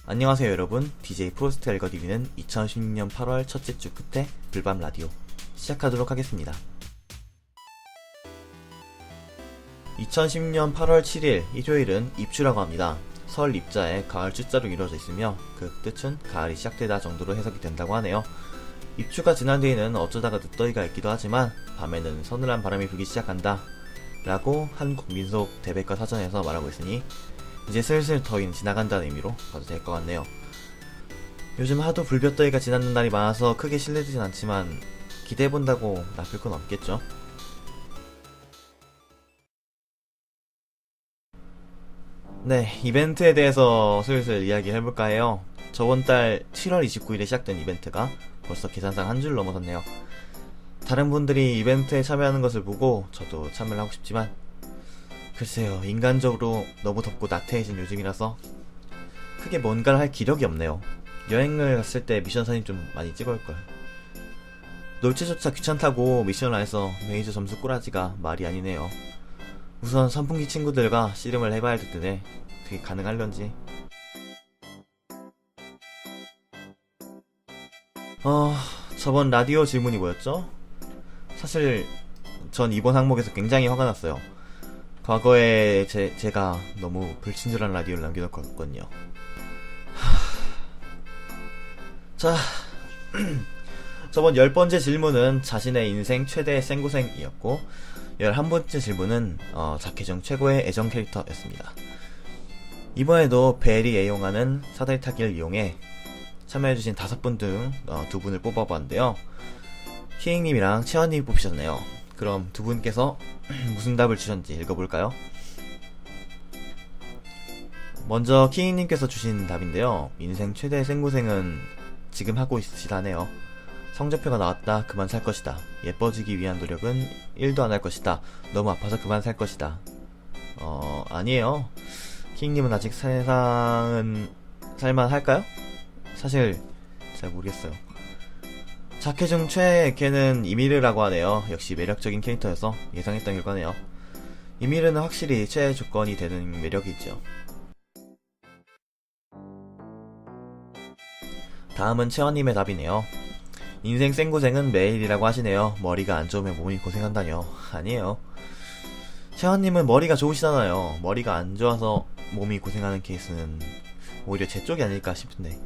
안녕하세요 여러분, DJ 프로스트 엘거디비는 2016년 8월 첫째 주 끝에 불밤 라디오 시작하도록 하겠습니다. 2016년 8월 7일 일요일은 입추라고 합니다. 설 입자에 가을 주자로 이루어져 있으며 그 뜻은 가을이 시작되다 정도로 해석이 된다고 하네요. 입추가 지난 뒤에는 어쩌다가 늦더위가 있기도 하지만 밤에는 서늘한 바람이 불기 시작한다 라고 한국민속 대백과 사전에서 말하고 있으니 이제 슬슬 더위는 지나간다는 의미로 봐도 될 것 같네요. 요즘 하도 불볕더위가 지나는 날이 많아서 크게 실례되진 않지만 기대해본다고 나쁠 건 없겠죠. 네, 이벤트에 대해서 슬슬 이야기 해볼까 해요. 저번 달 7월 29일에 시작된 이벤트가 벌써 계산상 한 줄 넘어섰네요. 다른 분들이 이벤트에 참여하는 것을 보고 저도 참여를 하고 싶지만 글쎄요, 인간적으로 너무 덥고 나태해진 요즘이라서 크게 뭔가를 할 기력이 없네요. 여행을 갔을 때 미션 사진 좀 많이 찍어올걸. 놀체조차 귀찮다고 미션을 안 해서 메이저 점수 꼬라지가 말이 아니네요. 우선 선풍기 친구들과 씨름을 해봐야 될 텐데 그게 가능할런지. 저번 라디오 질문이 뭐였죠? 사실 전 이번 항목에서 굉장히 화가 났어요. 과거에 제가 너무 불친절한 라디오를 남겨놓고 왔거든요. 자, 저번 10번째 질문은 자신의 인생 최대의 생고생이었고 11번째 질문은 자켓중 최고의 애정 캐릭터였습니다. 이번에도 벨이 애용하는 사다리 타기를 이용해 참여해주신 5분 중 2분을 뽑아봤는데요. 희잉님이랑 채원님이 뽑히셨네요. 그럼 두 분께서 무슨 답을 주셨는지 읽어볼까요? 먼저 키잉님께서 주신 답인데요. 인생 최대의 생고생은 지금 하고 있으시다네요. 성적표가 나왔다. 그만 살 것이다. 예뻐지기 위한 노력은 1도 안 할 것이다. 너무 아파서 그만 살 것이다. 아니에요. 키잉님은 아직 세상은 살만할까요? 사실 잘 모르겠어요. 자켓 중 최애캐는 이미르라고 하네요. 역시 매력적인 캐릭터여서 예상했던 결과네요. 이미르는 확실히 최애 조건이 되는 매력이 있죠. 다음은 채원님의 답이네요. 인생 생고생은 매일이라고 하시네요. 머리가 안 좋으면 몸이 고생한다뇨. 아니에요. 채원님은 머리가 좋으시잖아요. 머리가 안 좋아서 몸이 고생하는 케이스는 오히려 제 쪽이 아닐까 싶은데.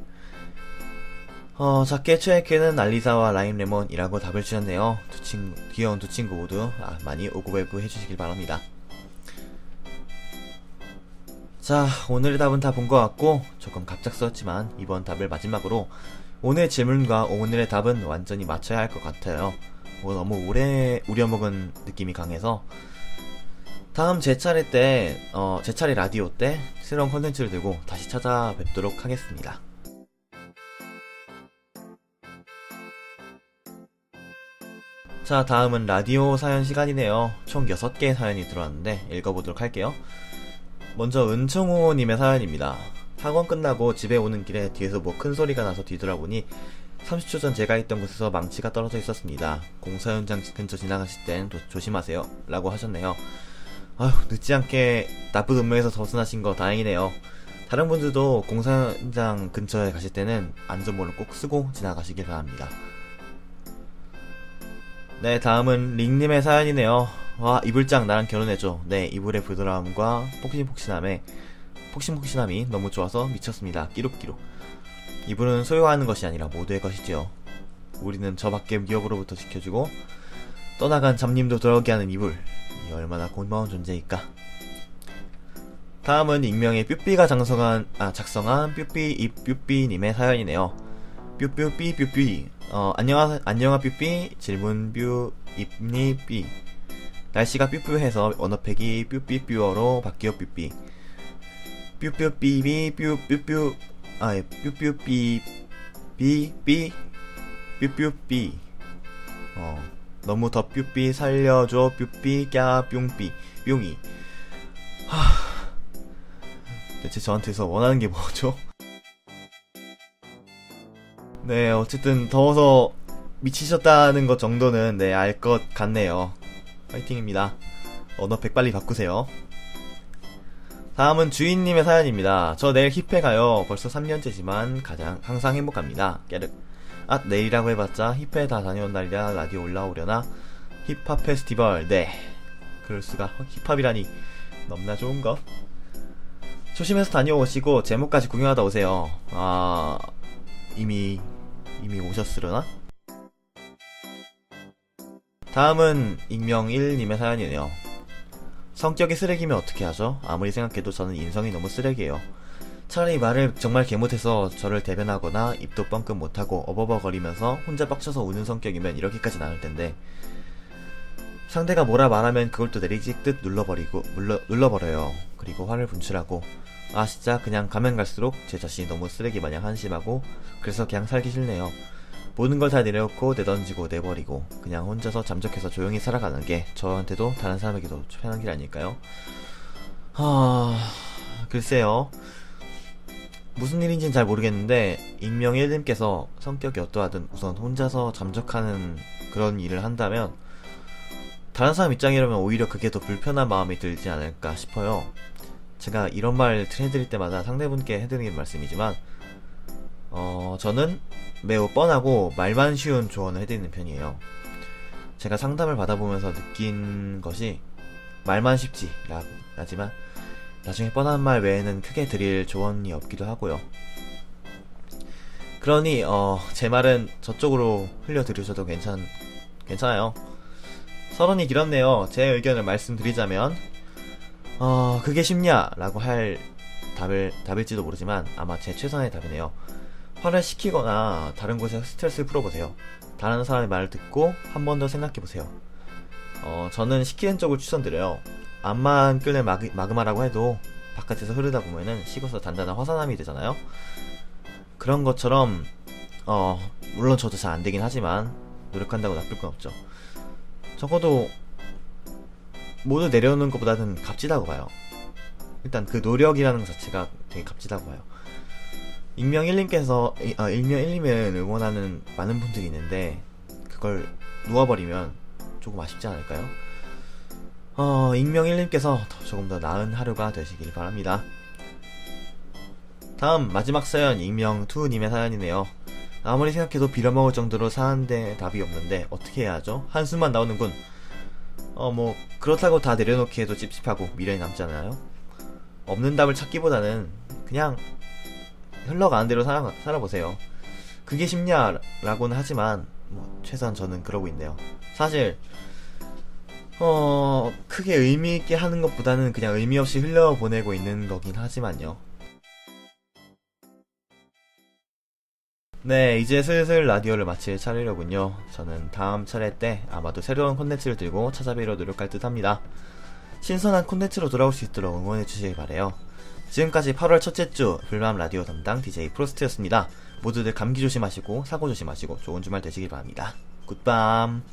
작게 최애캐는 알리사와 라임레몬이라고 답을 주셨네요. 귀여운 두 친구 모두 많이 오구배구 해주시길 바랍니다. 자, 오늘의 답은 다 본 것 같고 조금 갑작스럽지만 이번 답을 마지막으로 오늘 질문과 오늘의 답은 완전히 맞춰야 할 것 같아요. 너무 오래 우려먹은 느낌이 강해서 다음 제 차례 라디오 때 새로운 컨텐츠를 들고 다시 찾아뵙도록 하겠습니다. 자, 다음은 라디오 사연 시간이네요. 총 6개의 사연이 들어왔는데 읽어보도록 할게요. 먼저 은청호님의 사연입니다. 학원 끝나고 집에 오는 길에 뒤에서 뭐 큰 소리가 나서 뒤돌아보니 30초 전 제가 있던 곳에서 망치가 떨어져 있었습니다. 공사 현장 근처 지나가실 땐 조심하세요 라고 하셨네요. 아휴, 늦지 않게 나쁜 운명에서 벗어나신 거 다행이네요. 다른 분들도 공사 현장 근처에 가실 때는 안전모를 꼭 쓰고 지나가시길 바랍니다. 네, 다음은 링님의 사연이네요. 와, 이불장 나랑 결혼해줘. 네, 이불의 부드러움과 폭신폭신함이 너무 좋아서 미쳤습니다. 끼룩끼룩. 이불은 소유하는 것이 아니라 모두의 것이지요. 우리는 저 밖의 위협으로부터 지켜주고 떠나간 잡님도 돌아오게 하는 이불. 이 얼마나 고마운 존재일까. 다음은 익명의 뾰삐가 작성한 뾰삐님의 사연이네요. 뾰삐. 안녕하 뾰삐. 질문 뾰입니 삐. 날씨가 뾰뾰해서 언어팩이 뾰삐뾰어로 바뀌어 뾰삐. 뾰뾰삐비 뾰뾰뾰 뾰뾰삐 뾰뾰삐. 너무 더 뾰삐 살려줘 뾰삐 꺄 뿅삐 뿅이. 대체 저한테서 원하는 게 뭐죠? 네, 어쨌든 더워서 미치셨다는 것 정도는 알 것 같네요. 파이팅입니다. 언어팩 빨리 바꾸세요. 다음은 주인님의 사연입니다. 저 내일 힙해 가요. 벌써 3년째지만 항상 행복합니다. 깨르. 내일이라고 해봤자 힙해 다 다녀온 날이라 라디오 올라오려나? 힙합 페스티벌. 네. 그럴수가. 힙합이라니. 너무나 좋은거. 조심해서 다녀오시고 제목까지 구경하다 오세요. 이미 오셨으려나? 다음은 익명 1님의 사연이네요. 성격이 쓰레기면 어떻게 하죠? 아무리 생각해도 저는 인성이 너무 쓰레기예요. 차라리 말을 정말 개못해서 저를 대변하거나 입도 뻥끗 못하고 어버버거리면서 혼자 빡쳐서 우는 성격이면 이렇게까지 나을 텐데, 상대가 뭐라 말하면 그걸 또 내리찍듯 눌러버려요. 그리고 화를 분출하고, 진짜 그냥 가면 갈수록 제 자신이 너무 쓰레기 마냥 한심하고, 그래서 그냥 살기 싫네요. 모든 걸 다 내려놓고 내던지고 내버리고 그냥 혼자서 잠적해서 조용히 살아가는 게 저한테도 다른 사람에게도 편한 길 아닐까요? 글쎄요. 무슨 일인지는 잘 모르겠는데 익명 1님께서 성격이 어떠하든 우선 혼자서 잠적하는 그런 일을 한다면 다른 사람 입장이라면 오히려 그게 더 불편한 마음이 들지 않을까 싶어요. 제가 이런 말 해드릴 때마다 상대분께 해드리는 말씀이지만 저는 매우 뻔하고 말만 쉬운 조언을 해드리는 편이에요. 제가 상담을 받아보면서 느낀 것이 말만 쉽지 라지만 나중에 뻔한 말 외에는 크게 드릴 조언이 없기도 하고요. 그러니 제 말은 저쪽으로 흘려들으셔도 괜찮아요. 서론이 길었네요. 제 의견을 말씀드리자면 그게 쉽냐? 라고 할 답일지도 모르지만 아마 제 최선의 답이네요. 화를 시키거나 다른 곳에서 스트레스를 풀어보세요. 다른 사람의 말을 듣고 한 번 더 생각해보세요. 저는 시키는 쪽을 추천드려요. 암만 끓는 마그마라고 해도 바깥에서 흐르다 보면은 식어서 단단한 화산암이 되잖아요. 그런 것처럼 물론 저도 잘 안되긴 하지만 노력한다고 나쁠 건 없죠. 적어도 모두 내려오는 것보다는 값지다고 봐요. 일단 그 노력이라는 것 자체가 되게 값지다고 봐요. 익명 1님을 응원하는 많은 분들이 있는데 그걸 놓아버리면 조금 아쉽지 않을까요? 익명 1님께서 조금 더 나은 하루가 되시길 바랍니다. 다음 마지막 사연 익명 2님의 사연이네요. 아무리 생각해도 빌어먹을 정도로 사는데 답이 없는데 어떻게 해야 하죠? 한숨만 나오는군. 그렇다고 다 내려놓기 해도 찝찝하고 미련이 남잖아요. 없는 답을 찾기보다는 그냥 흘러가는 대로 살아보세요. 그게 쉽냐라고는 하지만 최소한 저는 그러고 있네요. 사실 크게 의미있게 하는 것보다는 그냥 의미없이 흘려보내고 있는 거긴 하지만요. 네, 이제 슬슬 라디오를 마칠 차례로군요. 저는 다음 차례 때 아마도 새로운 콘텐츠를 들고 찾아뵈려 노력할 듯 합니다. 신선한 콘텐츠로 돌아올 수 있도록 응원해주시길 바래요. 지금까지 8월 첫째 주 불밤 라디오 담당 DJ 프로스트였습니다. 모두들 감기 조심하시고 사고 조심하시고 좋은 주말 되시길 바랍니다. 굿밤.